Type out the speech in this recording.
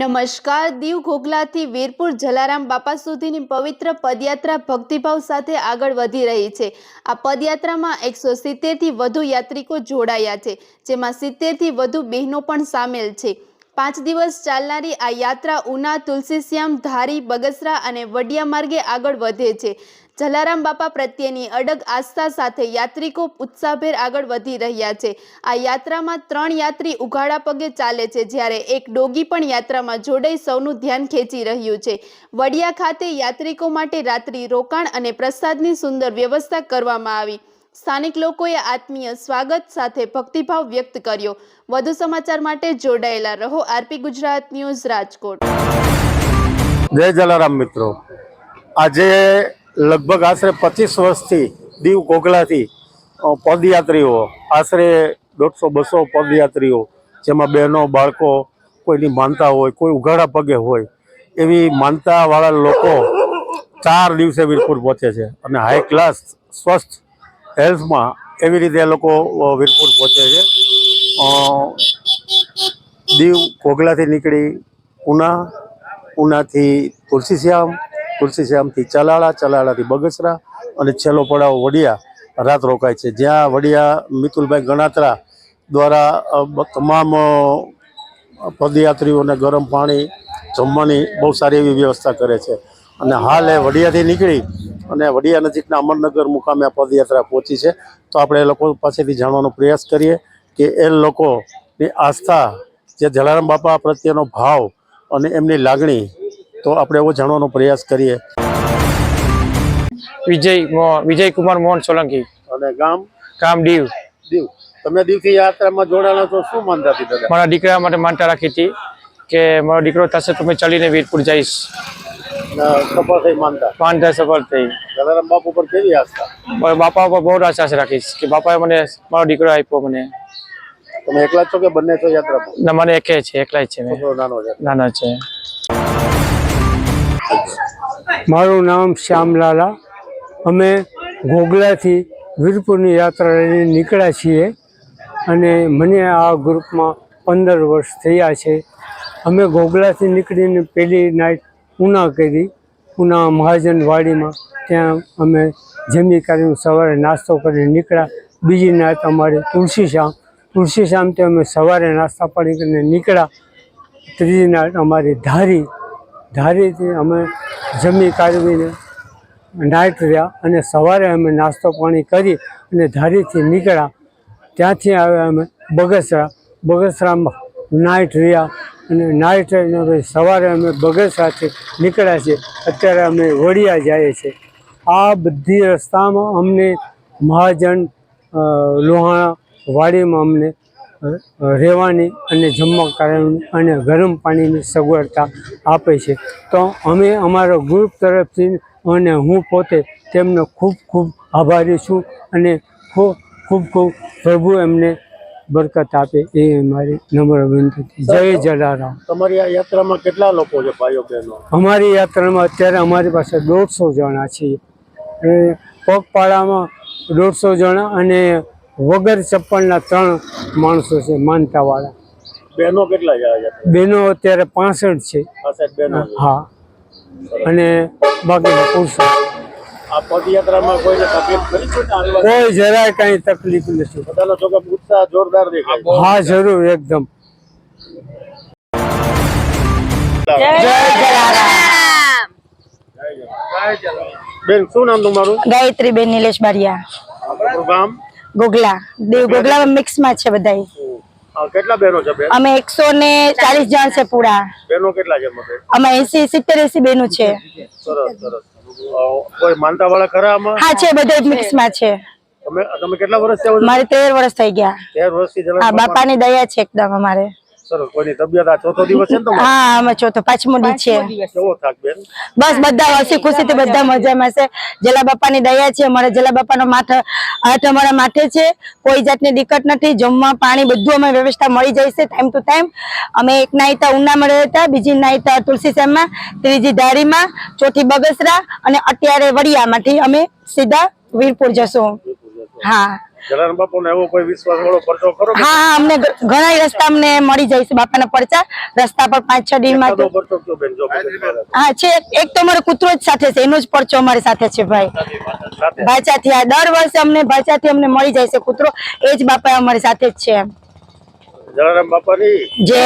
નમસ્કાર। દીવ ઘોઘલાથી વીરપુર જલારામ બાપા સુધીની પવિત્ર પદયાત્રા ભક્તિભાવ સાથે આગળ વધી રહી છે। આ પદયાત્રામાં 170 થી વધુ યાત્રિકો જોડાયા છે, જેમાં 70 થી વધુ બહેનો પણ સામેલ છે। 5 દિવસ ચાલનારી આ યાત્રા ઉના, તુલસીશ્યામ, ધારી, બગસરા અને વડિયા માર્ગે આગળ વધે છે। જલારામ બાપા પ્રત્યેની અડગ આસ્થા સાથે યાત્રિકો ઉત્સાહભેર આગળ વધી રહ્યા છે। આ યાત્રામાં 3 યાત્રી ઉઘાડા પગે ચાલે છે, જ્યારે એક ડોગી પણ યાત્રામાં જોડાઈ સૌનું ધ્યાન ખેંચી રહ્યું છે। વડિયા ખાતે યાત્રિકો માટે રાત્રિ રોકાણ અને પ્રસાદની સુંદર વ્યવસ્થા કરવામાં આવી। સ્થાનિક લોકોએ આત્મીય સ્વાગત સાથે ભક્તિભાવ વ્યક્ત કર્યો। વધુ સમાચાર માટે જોડાયેલા રહો। RP Gujarat news, Rajkot. જય જલારામ મિત્રો, આજે લગભગ આશરે 25 વર્ષથી દીવ ઘોઘલાથી પદયાત્રીઓ આશરે 150-200 પદયાત્રીઓ, જેમાં બહેનો, બાળકો, કોઈની માનતા હોય, કોઈ ઉઘાડા પગે હોય, એવી માનતાવાળા લોકો 4 દિવસે વીરપુર પહોંચે છે અને હાઈ ક્લાસ સ્વસ્થ હેલ્થમાં એવી રીતે એ લોકો વીરપુર પહોંચે છે। દીવ ઘોઘલાથી નીકળી ઉનાથી તુલસીશ્યામથી ચલાળાથી બગસરા અને છેલ્લો પડાવ વડિયા રાત રોકાય છે, જ્યાં વડિયા મિતુલભાઈ ગણાત્રા દ્વારા તમામ પદયાત્રીઓને ગરમ પાણી, જમવાની બહુ સારી એવી વ્યવસ્થા કરે છે। અને હાલ એ વડિયાથી નીકળી અને વડિયા નજીકના અમરનગર મુકામે આ પદયાત્રા પહોંચી છે। તો આપણે એ લોકો પાસેથી જાણવાનો પ્રયાસ કરીએ કે એ લોકોની આસ્થા, જે જલારામ બાપા પ્રત્યેનો ભાવ અને એમની લાગણી, તો આપણે એવો જાણવાનો પ્રયાસ કરીએ। વિજય કુમાર મોહન સોલંકી અને ગામ દીવ। તમે દીવથી યાત્રામાં જોડાણા તો શું માનતા હતી દાદા? મારા દીકરા માટે માનતા રાખી હતી કે મારો દીકરો થશે તો મેં ચાલીને વીરપુર જઈશ। સફળ થઈ માનતા સફળ થઈ। જલારામ બાપુ પર કેવી આસ્થા? બાપા પર બહુ આશા રાખીશ કે બાપાએ મને મારો દીકરો આપ્યો મને। તમે એકલા જ છો કે બંને છો યાત્રામાં? ના, મને એકલા જ છે। નાનો છે। મારું નામ શ્યામલાલા। અમે ઘોઘલાથી વીરપુરની યાત્રા લઈને નીકળ્યા છીએ અને મને આ ગ્રુપમાં 15 વર્ષ થયા છે। અમે ઘોઘલાથી નીકળીને પહેલી નાઇટ ઉના કરી, ઉના મહાજન વાડીમાં, ત્યાં અમે જમી કરીને સવારે નાસ્તો કરીને નીકળ્યા। બીજી નાઇટ અમારી તુલસીશ્યામથી અમે સવારે નાસ્તા પાણી કરીને નીકળ્યા। ત્રીજી નાઇટ અમારી ધારીથી અમે જમી કાઢવીને નાઇટ રહ્યા અને સવારે અમે નાસ્તો પાણી કરી અને ધારીથી નીકળ્યા। ત્યાંથી આવ્યા અમે બગસરામાં નાઇટ રહ્યા અને નાઇટ રહીને સવારે અમે બગસરાથી નીકળ્યા છીએ। અત્યારે અમે વડિયા જઈએ છીએ। આ બધી રસ્તામાં અમને મહાજન લોહાણા વાડીમાં અમને રહેવાની અને જમવા કરવાની અને ગરમ પાણીની સગવડતા આપે છે। તો અમે અમારા ગ્રુપ તરફથી અને હું પોતે તેમનો ખૂબ આભારી છું અને ખૂબ પ્રભુ એમને બરકત આપે એ મારી નમ્ર વિનંતી। જય જલારામ। તમારી આ યાત્રામાં કેટલા લોકો છે, ભાઈઓ બહેનો? અમારી યાત્રામાં અત્યારે અમારી પાસે 150 જણા છીએ। પગપાળામાં 150 જણા અને વગર ચપ્પલના 3 માણસો છે માનતાવાળા। બહેનો કેટલા જાય? બહેનો અત્યારે 65 છે। 65 બહેનો? હા, અને બાકીના પુરુષો। આ પદયાત્રામાં કોઈને તકલીફ નથી? કોઈ જરાય કાંઈ તકલીફ નથી। બધાનો ચોક્કસ ઉત્સાહ જોરદાર દેખાય। હા, જરૂર, એકદમ। બેન, શું નામ તમારું? ગાયત્રી બેન નિલેશ બારિયા। આપણું ગામ? ઘોઘલા, દીવ ઘોઘલા મિક્સમાં છે બધાય। કેટલા બહેનો છે બેન? અમે 140 જણ છે પૂરા। બહેનો કેટલા છે? અમે 70-80 બહેનો છે। સરસ। કોઈ માનતા વાળા ખરા આમાં? હા, છે, બધા મિક્સમાં છે। તમે કેટલા વર્ષ થયા? મારે 13 વર્ષ થઈ ગયા। 13 વર્ષથી? હા, બાપાની દયા છે એકદમ અમારે। સરસ। કોઈની તબિયત આ ચોથો દિવસ છે ને તમારો? હા, અમે ચોથો 5મો દી છે। કેવો થાક બેન? બસ બધા હસી ખુશીથી બધા મજામાં છે। જલા બાપાની દયા છે। અમારે જલા બાપાનો હાથ અમારા માથે છે। કોઈ જાતની દિક્કત નથી। જમવા પાણી બધું અમે વ્યવસ્થા મળી જાય છે ટાઈમ ટુ ટાઈમ। અમે એક નાઈટ ઉનામાં રહ્યા હતા, બીજી નાઈટ તુલસીશ્યામમાં, ત્રીજી ધારીમાં, ચોથી બગસરા અને અત્યારે વડિયામાંથી અમે સીધા વીરપુર જશું। હા, જલારામ બાપુનો એવો કોઈ વિશ્વાસ વાળો પરચો ખરો કે હા હા અમને ઘણા રસ્તા અમને મળી જાય છે બાપાના પરચા રસ્તા પર 5-6 દિનમાં એકાદો પરચો કયો બેન જો મદદ કરે? હા છે એક તો અમારો કૂતરો જ સાથે છે એનો જ પરચો અમારી સાથે છે ભાઈ સાથે ભાચાથી આ દર વર્ષે અમને ભાચાથી અમને મળી જાય છે કૂતરો એ જ બાપા અમારી સાથે જ છે એમ જલારામ બાપાની જય